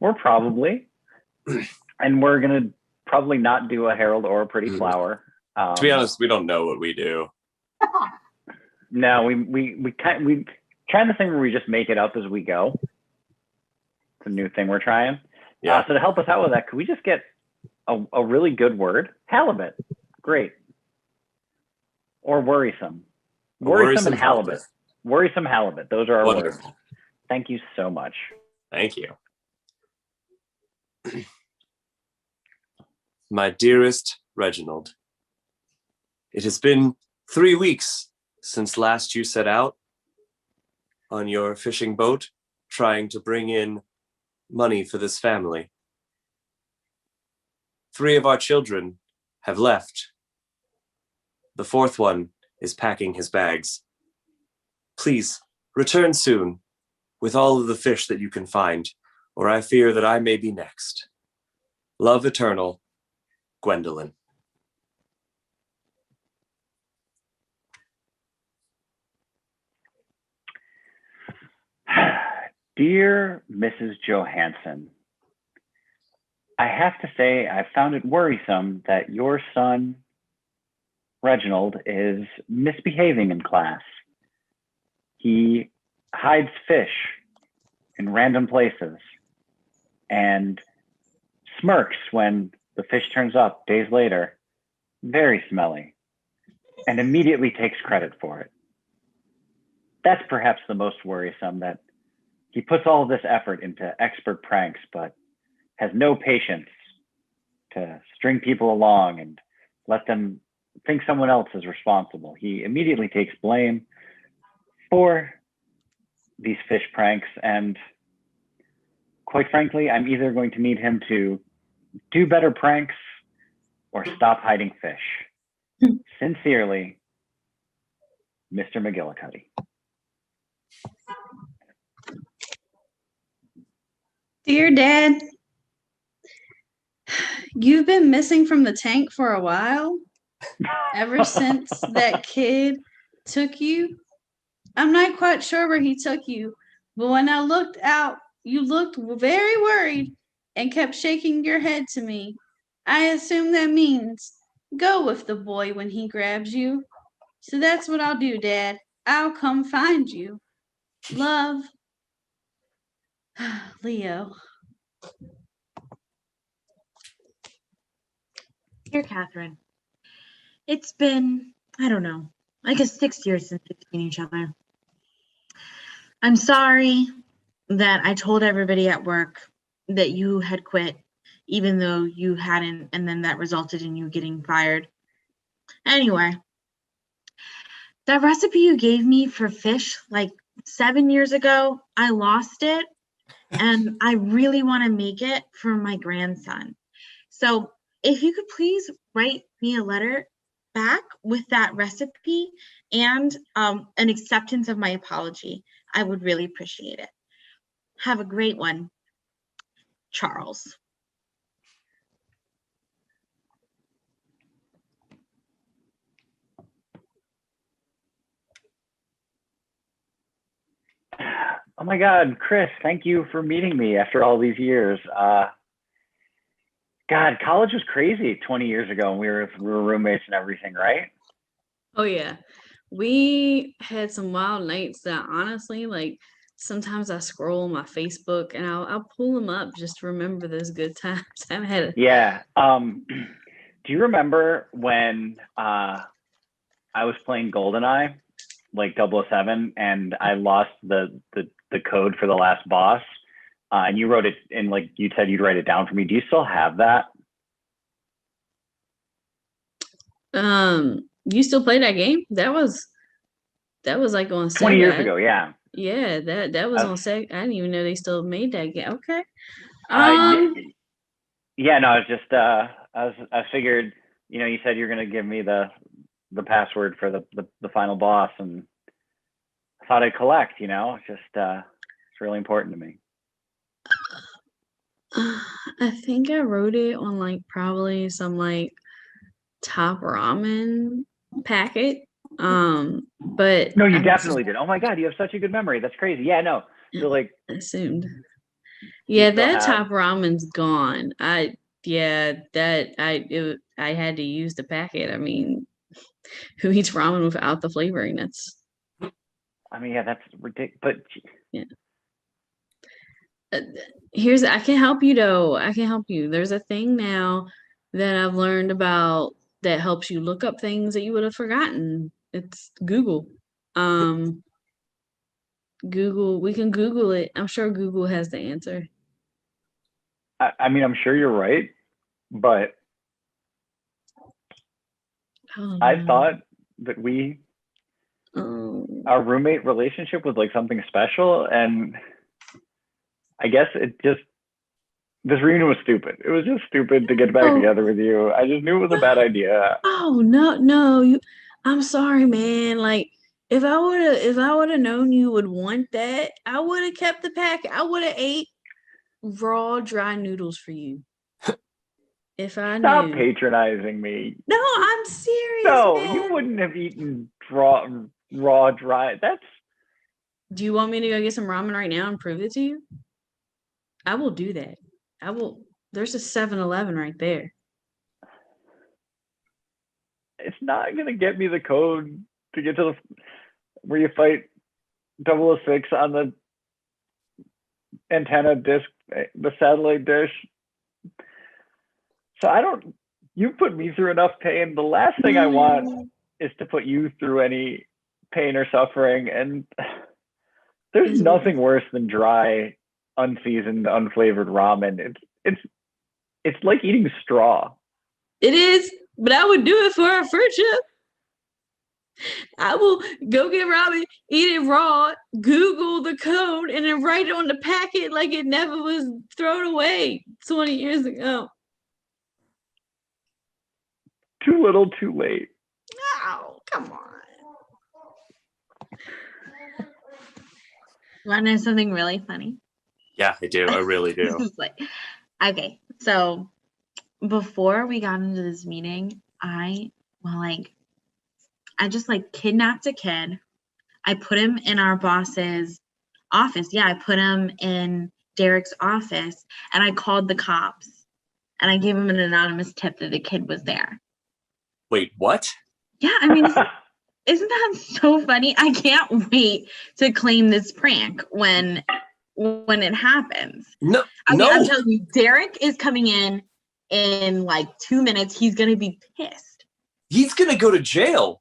We're probably, and we're gonna probably not do a Herald or a Pretty Flower. To be honest, we don't know what we do. No, we trying the thing where we just make it up as we go. It's a new thing we're trying. Yeah. So to help us out with that, could we just get a really good word? Halibut. Great. Or worrisome. Worrisome and halibut. Worrisome halibut. Those are our words. Thank you so much. Thank you. My dearest Reginald, it has been 3 weeks since last you set out on your fishing boat, trying to bring in money for this family. 3 of our children have left. The 4th one is packing his bags. Please return soon with all of the fish that you can find, or I fear that I may be next. Love eternal, Gwendolyn. Dear Mrs. Johansson, I have to say I found it worrisome that your son, Reginald, is misbehaving in class. He hides fish in random places and smirks when the fish turns up days later, very smelly, and immediately takes credit for it. That's perhaps the most worrisome, that he puts all of this effort into expert pranks, but has no patience to string people along and let them think someone else is responsible. He immediately takes blame for these fish pranks, and quite frankly, I'm either going to need him to do better pranks or stop hiding fish. Sincerely, Mr. McGillicuddy. Dear Dad, you've been missing from the tank for a while. Ever since that kid took you. I'm not quite sure where he took you, but when I looked out, you looked very worried and kept shaking your head to me. I assume that means go with the boy when he grabs you. So that's what I'll do, Dad. I'll come find you. Love, Leo. Dear Catherine, it's been, I don't know, I guess 6 years since we've seen each other. I'm sorry that I told everybody at work that you had quit, even though you hadn't, and then that resulted in you getting fired. Anyway, that recipe you gave me for fish like 7 years ago, I lost it, and I really want to make it for my grandson. So if you could please write me a letter back with that recipe and an acceptance of my apology, I would really appreciate it. Have a great one, Charles. Oh my God, Chris, thank you for meeting me after all these years. God, college was crazy 20 years ago, and we were roommates and everything, right? Oh yeah. We had some wild nights that honestly, like sometimes I scroll on my Facebook and I'll pull them up just to remember those good times I've had. Yeah. Do you remember when I was playing GoldenEye, like 007, and I lost the code for the last boss, and you wrote it in, like you said you'd write it down for me. Do you still have that? You still play that game? That was like on Sega. 20 years ago, yeah. Yeah, that was on Sega. I didn't even know they still made that game. Okay. Yeah, no, I was just I figured, you said you're gonna give me the password for the final boss, and I thought I'd collect, it's just it's really important to me. I think I wrote it on like probably some like top ramen packet. But no, you definitely did. Oh my God, you have such a good memory. That's crazy. Yeah, no. So like assumed. Yeah, still that have- top ramen's gone. I had to use the packet. I mean, who eats ramen without the flavoring? I mean, yeah, that's ridiculous. But Uh, I can help you though. I can help you. There's a thing now that I've learned about that helps you look up things that you would have forgotten. It's Google. Um, Google, we can Google it. I'm sure Google has the answer. I mean, I'm sure you're right, but Oh, I no. thought that our roommate relationship was like something special, and I guess this reunion was stupid. It was just stupid to get back Oh. together with you. I just knew it was a bad idea. Oh no, I'm sorry, man. Like if I would have known you would want that, I would have kept the pack. I would have ate raw dry noodles for you. If I Stop knew. patronizing me. No, I'm serious. No, man. you wouldn't have eaten raw dry. That's Do you want me to go get some ramen right now and prove it to you? I will do that. I will. There's a 7-Eleven right there. it's not gonna get me the code to get to where you fight 006 on the antenna dish, the satellite dish. So you put me through enough pain. The last thing I want is to put you through any pain or suffering. And there's nothing worse than dry, unseasoned, unflavored ramen. It's like eating straw. It is, but I would do it for our friendship. I will go get ramen, eat it raw, Google the code, and then write it on the packet like it never was thrown away 20 years ago. Too little, too late. Oh, come on. You want to know something really funny? Yeah, I do. I really This do. is like, okay, so before we got into this meeting, I just like kidnapped a kid. I put him in our boss's office. Yeah, I put him in Derek's office, and I called the cops, and I gave him an anonymous tip that the kid was there. Wait, what? Yeah, I mean, isn't that so funny? I can't wait to claim this prank when it happens. No, Okay, no. I'm telling you, Derek is coming in like 2 minutes. He's gonna be pissed. He's gonna go to jail.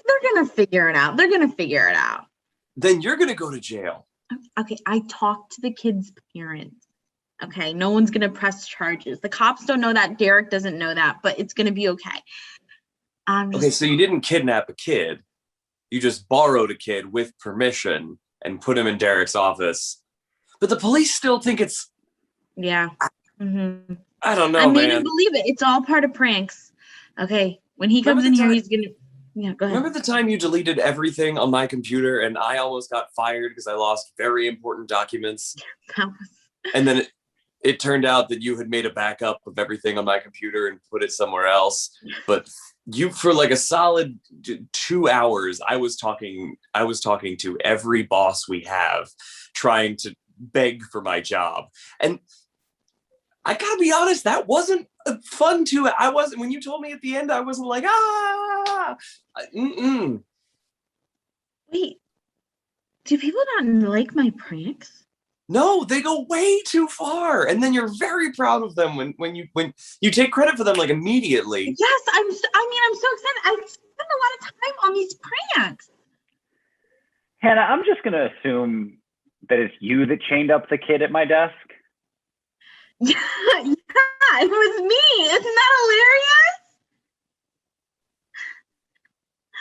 They're gonna figure it out. They're gonna figure it out. Then you're gonna go to jail. Okay, I talked to the kid's parents. Okay, no one's gonna press charges. The cops don't know that. Derek doesn't know that, but it's gonna be okay. Okay, so you didn't kidnap a kid. You just borrowed a kid with permission and put him in Derek's office. But the police still think it's, Yeah. Mm-hmm. I don't know, I made man. him believe it. It's all part of pranks. Okay, when he comes in here, he's gonna. Yeah, go ahead. Remember the time you deleted everything on my computer and I almost got fired because I lost very important documents? That was. And then it turned out that you had made a backup of everything on my computer and put it somewhere else. But for like a solid 2 hours, I was talking to every boss we have, trying to beg for my job. And I gotta be honest, that wasn't fun too. When you told me at the end, I wasn't like, Wait, do people not like my pranks? No, they go way too far, and then you're very proud of them when you take credit for them like immediately. Yes, I'm so excited. I spend a lot of time on these pranks. Hannah, I'm just gonna assume that it's you that chained up the kid at my desk. Yeah, it was me. Isn't that hilarious?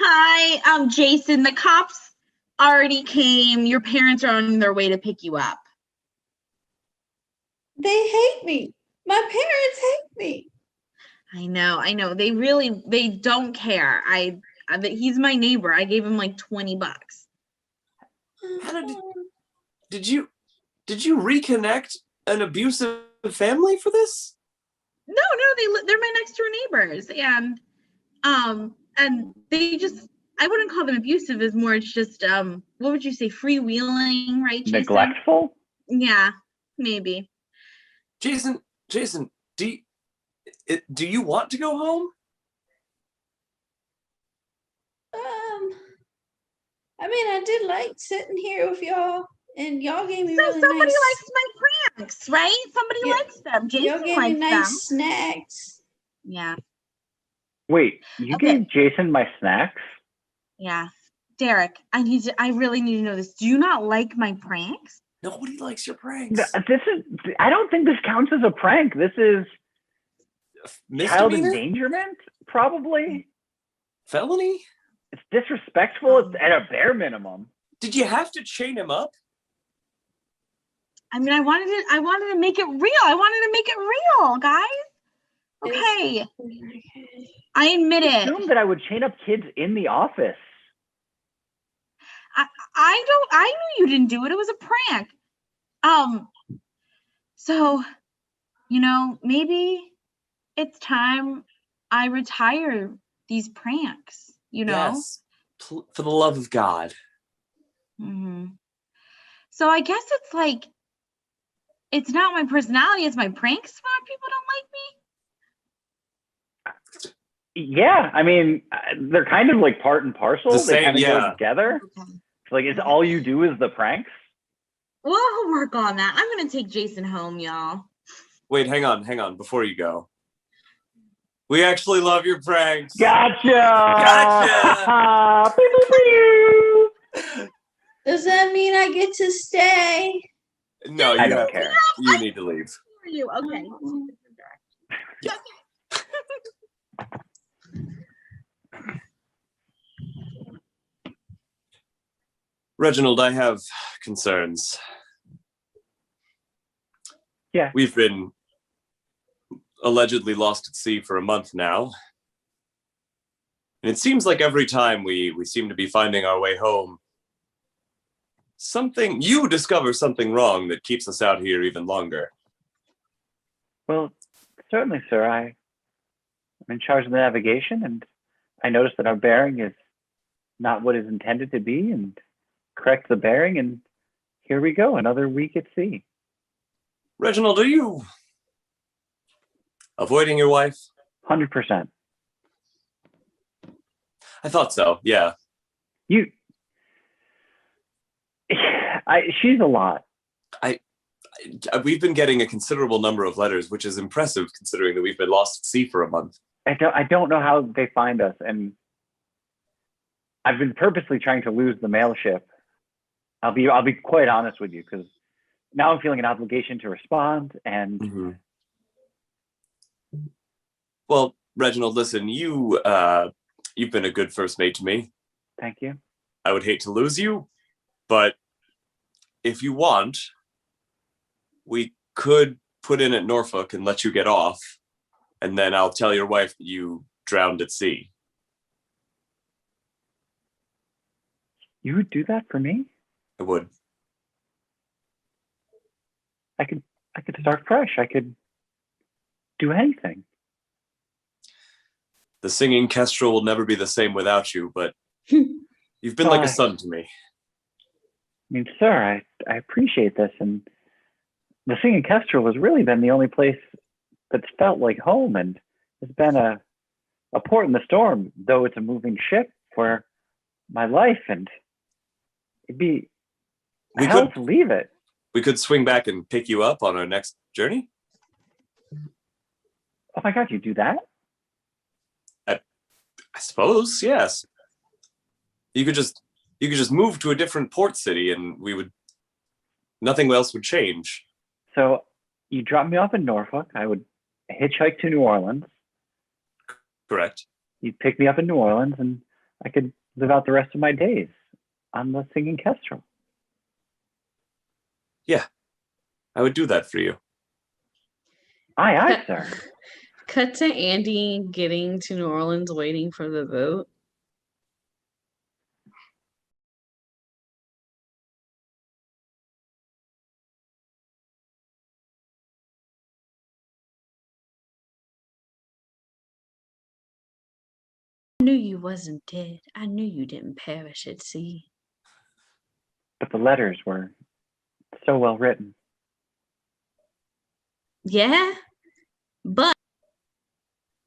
Hi, Jason. The cops already came. Your parents are on their way to pick you up. They hate me. My parents hate me. I know. They don't care. He's my neighbor. I gave him like $20. Hannah, did you reconnect an abusive family for this? No, they're my next door neighbors, and they just, I wouldn't call them abusive. It's more, it's just what would you say, freewheeling, right, Jason? Neglectful? Yeah, maybe. Jason, do you want to go home? I mean, I did like sitting here with y'all, and y'all gave me So really somebody nice. likes my pranks, right? Somebody Yeah, likes them. Y'all Jason gave me likes nice them. snacks. Yeah. Wait, you Okay. gave Jason my snacks? Yeah. Derek, I really need to know this. Do you not like my pranks? Nobody likes your Th- pranks. This is. I don't think this counts as a prank. This is child Misdemeanor? endangerment, probably. Felony? It's disrespectful. It's at a bare minimum. Did you have to chain him up? I mean, I wanted to make it real. I wanted to make it real, guys. Okay. I admit I it. assumed that I would chain up kids in the office. I knew you didn't do it. It was a prank. So, maybe it's time I retire these pranks, Yes. For the love of God. hmm So I guess it's like, it's not my personality, it's my pranks when people don't Yeah, I mean, they're kind of like part and parcel. The They same, kind of yeah. go together. like me. It's like, it's all you do is the pranks. We'll work on that. I'm going to take Jason home, y'all. Wait, hang on, before you go. We actually love your pranks. Gotcha! Gotcha! Pew, pew, pew. Does that mean I get to stay? No, I don't care. You need to leave. For you. Okay. Yeah. Reginald, I have concerns. Yeah. We've been allegedly lost at sea for a month now. And it seems like every time we seem to be finding our way home, you discover something wrong that keeps us out here even longer. Well, certainly, sir. I'm in charge of the navigation, and I noticed that our bearing is not what is intended to be, and correct the bearing, and here we go, another week at sea. Reginald, are you avoiding your wife? 100%. I thought so, yeah. She's a lot. We've been getting a considerable number of letters, which is impressive considering that we've been lost at sea for a month. I don't know how they find us, and I've been purposely trying to lose the mail ship. I'll be quite honest with you, because now I'm feeling an obligation to respond, and Mm-hmm. Well, Reginald, listen, you've been a good first mate to me. thank you. I would hate to lose you, but if you want, we could put in at Norfolk and let you get off, and then I'll tell your wife that you drowned at sea. You would do that for me? I would. I could start fresh. I could do anything. The singing kestrel will never be the same without you, but you've been like a son to me. I mean, sir, I appreciate this, and the Singing Kestrel has really been the only place that's felt like home, and it's been a port in the storm, though it's a moving ship for my life, and it'd be hell to leave it. We could swing back and pick you up on our next journey. Oh my God, you do that? I suppose, yes. You could just move to a different port city, and nothing else would change. So you drop me off in Norfolk. I would hitchhike to New Orleans. Correct. You'd pick me up in New Orleans, and I could live out the rest of my days on the Singing Kestrel. Yeah, I would do that for you. Aye, sir. Cut to Andy getting to New Orleans, waiting for the boat. I knew you wasn't dead. I knew you didn't perish at sea. But the letters were so well written. Yeah, but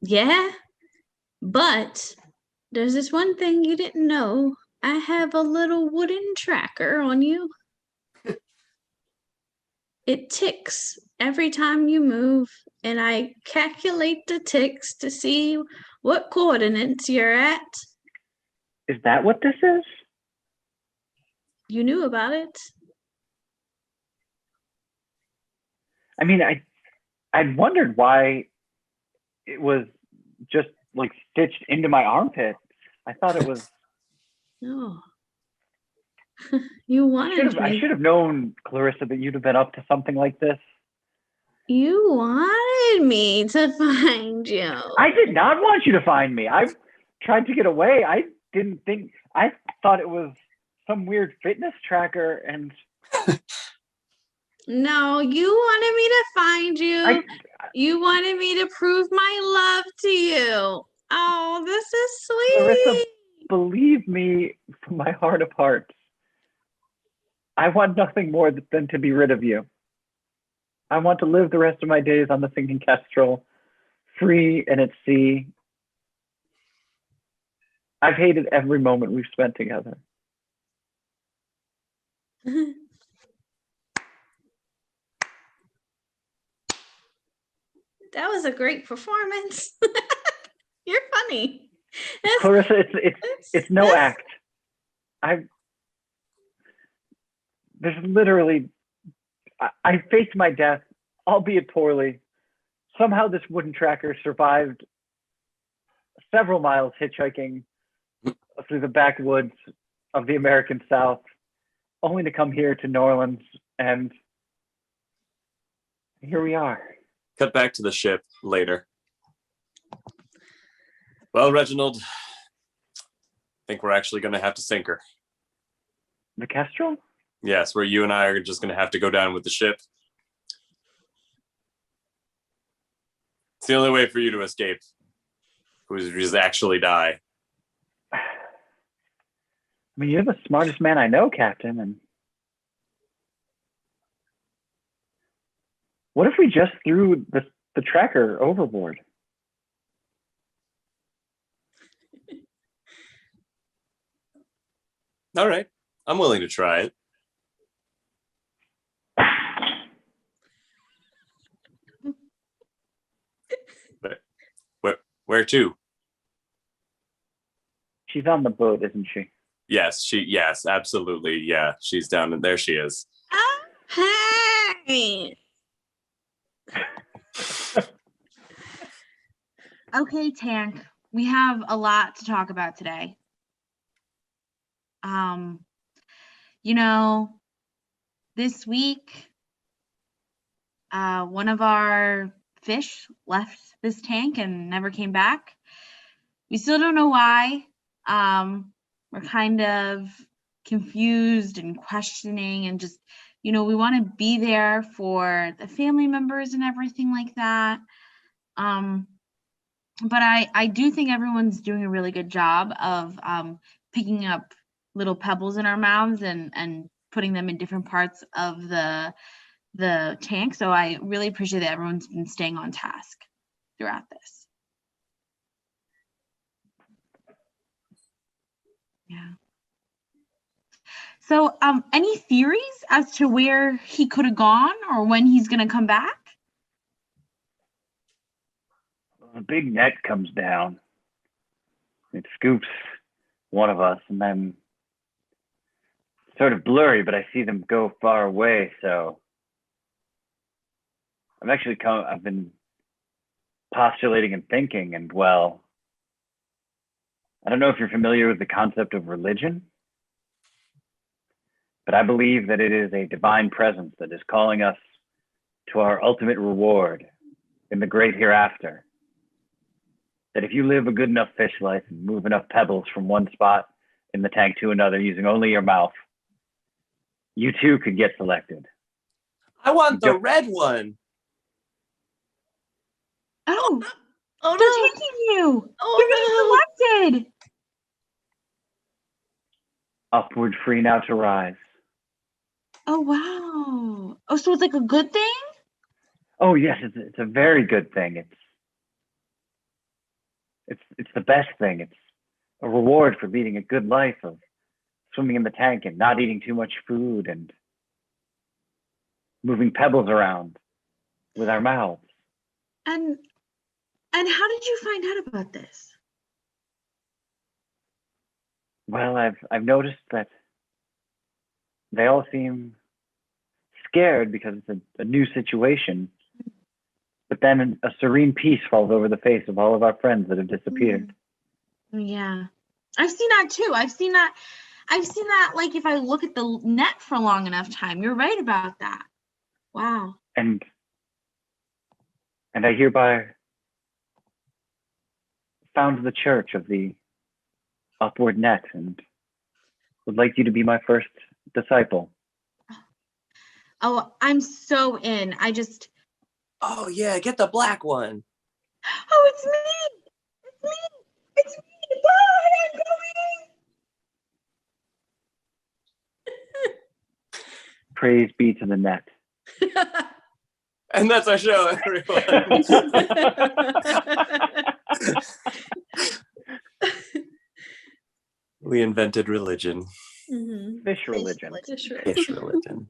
yeah, but there's this one thing you didn't know. I have a little wooden tracker on you. It ticks every time you move, and I calculate the ticks to see what coordinates you're at. Is that what this is? You knew about it. I mean, I'd wondered why it was just like stitched into my armpit. I thought it was. Oh. You wanted I me. should have known, Clarissa, that you'd have been up to something like this. You wanted me to find you. I did not want you to find me. I tried to get away. I thought it was some weird fitness tracker, and No, you wanted me to find you. You wanted me to prove my love to you. Oh, this is Clarissa, sweet. believe me from my heart of hearts, I want nothing more than to be rid of you. I want to live the rest of my days on the sinking kestrel, free and at sea. I've hated every moment we've spent together. That was a great performance. You're funny. Clarissa, it's no act. There's literally, I faced my death, albeit poorly. Somehow this wooden tracker survived several miles hitchhiking through the backwoods of the American South, only to come here to New Orleans, and here we are. Cut back to the ship later. Well, Reginald, I think we're actually going to have to sink her. The Kestrel? Yes, where you and I are just going to have to go down with the ship. It's the only way for you to escape. Just actually die. I mean, you're the smartest man I know, Captain, and what if we just threw the tracker overboard? All right. I'm willing to try it. Where to? She's on the boat, isn't she? Yes, absolutely. Yeah, she's down and there she is. Hey. Okay, Tank, we have a lot to talk about today. This week, one of our fish left this tank and never came back. We still don't know why. We're kind of confused and questioning, and just, we want to be there for the family members and everything like that. But I do think everyone's doing a really good job of picking up little pebbles in our mouths and putting them in different parts of the tank. So I really appreciate that everyone's been staying on task throughout this. Yeah. So any theories as to where he could have gone or when he's going to come back? A big net comes down. It scoops one of us, and then it's sort of blurry, but I see them go far away. So I've been postulating and thinking, and well, I don't know if you're familiar with the concept of religion, but I believe that it is a divine presence that is calling us to our ultimate reward in the great hereafter. That if you live a good enough fish life and move enough pebbles from one spot in the tank to another using only your mouth, you too could get selected. I want the red one. Oh, Oh they're no. taking you. Oh You're getting selected. Upward free now to rise. Oh, wow. Oh, so it's like a good thing? Oh yes, it's a very good thing. It's the best thing. It's a reward for leading a good life of swimming in the tank and not eating too much food and moving pebbles around with our mouths. And how did you find out about this? Well, I've noticed that they all seem scared because it's a new situation. But then a serene peace falls over the face of all of our friends that have disappeared. Yeah. I've seen that too. I've seen that like if I look at the net for long enough time. You're right about that. Wow. And I hereby found the church of the upward net and would like you to be my first disciple. Oh, I'm so in. Oh yeah, get the black one. Oh, it's me. It's me. It's me. Bye. I'm going. Praise be to the net. And that's our show, everyone. We invented religion. Mhm. Fish religion. Fish Fish religion.